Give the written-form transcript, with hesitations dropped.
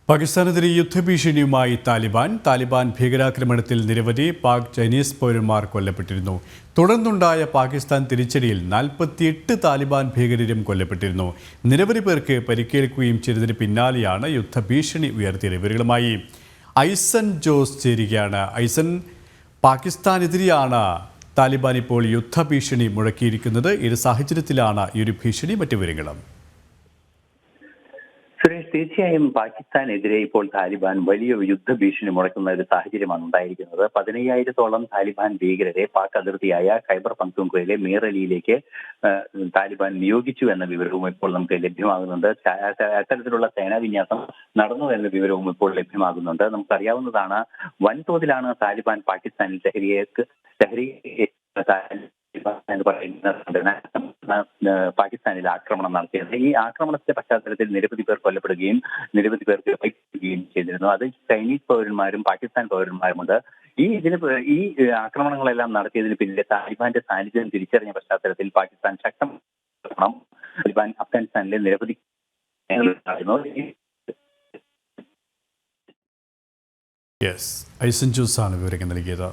പാകിസ്ഥാനെതിരെ യുദ്ധഭീഷണിയുമായി താലിബാൻ ഭീകരാക്രമണത്തിൽ നിരവധി പാക് ചൈനീസ് പൗരന്മാർ കൊല്ലപ്പെട്ടിരുന്നു. തുടർന്നുണ്ടായ പാകിസ്ഥാൻ തിരിച്ചടിയിൽ 48 താലിബാൻ ഭീകരരും കൊല്ലപ്പെട്ടിരുന്നു. നിരവധി പേർക്ക് പരിക്കേൽക്കുകയും ചെയ്തതിന് പിന്നാലെയാണ് യുദ്ധഭീഷണി ഉയർത്തിയത്. ഇവരുമായി ഐസൻ ജോസ് ചേരുകയാണ്. ഐസൻ, പാകിസ്ഥാനെതിരെയാണ് താലിബാൻ ഇപ്പോൾ യുദ്ധഭീഷണി മുഴക്കിയിരിക്കുന്നത്. ഈ സാഹചര്യത്തിലാണ് ഈ ഒരു ഭീഷണി? മറ്റു വിവരങ്ങളും സുരേഷ്, തീർച്ചയായും പാകിസ്ഥാനെതിരെ ഇപ്പോൾ താലിബാൻ വലിയ യുദ്ധഭീഷണി മുഴക്കുന്ന ഒരു സാഹചര്യമാണ് ഉണ്ടായിരിക്കുന്നത്. 15,000-ഓളം താലിബാൻ ഭീകരരെ പാക് അതിർത്തിയായ ഖൈബർ പങ്ക്തുൻഖയിലെ മീറലിയിലേക്ക് താലിബാൻ നിയോഗിച്ചു എന്ന വിവരവും ഇപ്പോൾ നമുക്ക് ലഭ്യമാകുന്നുണ്ട്. അത്തരത്തിലുള്ള സേനാവിന്യാസം നടന്നു എന്ന വിവരവും ഇപ്പോൾ ലഭ്യമാകുന്നുണ്ട്. നമുക്കറിയാവുന്നതാണ്, വൻതോതിലാണ് താലിബാൻ പാകിസ്ഥാനിൽ എന്ന് പറയുന്ന സംഘടന പാകിസ്ഥാനിൽ ആക്രമണം നടത്തിയത്. ഈ ആക്രമണത്തിന്റെ പശ്ചാത്തലത്തിൽ നിരവധി പേർ കൊല്ലപ്പെടുകയും നിരവധി പേർക്ക് പരിക്കേൽക്കുകയും ചെയ്തിരുന്നു. അത് ചൈനീസ് പൗരന്മാരും പാകിസ്ഥാൻ പൗരന്മാരുമുണ്ട്. ഈ ആക്രമണങ്ങളെല്ലാം നടത്തിയതിന് പിന്നിലെ താലിബാന്റെ സാന്നിധ്യം തിരിച്ചറിഞ്ഞ പശ്ചാത്തലത്തിൽ പാകിസ്ഥാൻ ശക്തമാണ്. താലിബാൻ അഫ്ഗാനിസ്ഥാനിലെ നിരവധി ഐസൻ ജോസാണ് വിവരങ്ങൾ നൽകിയത്.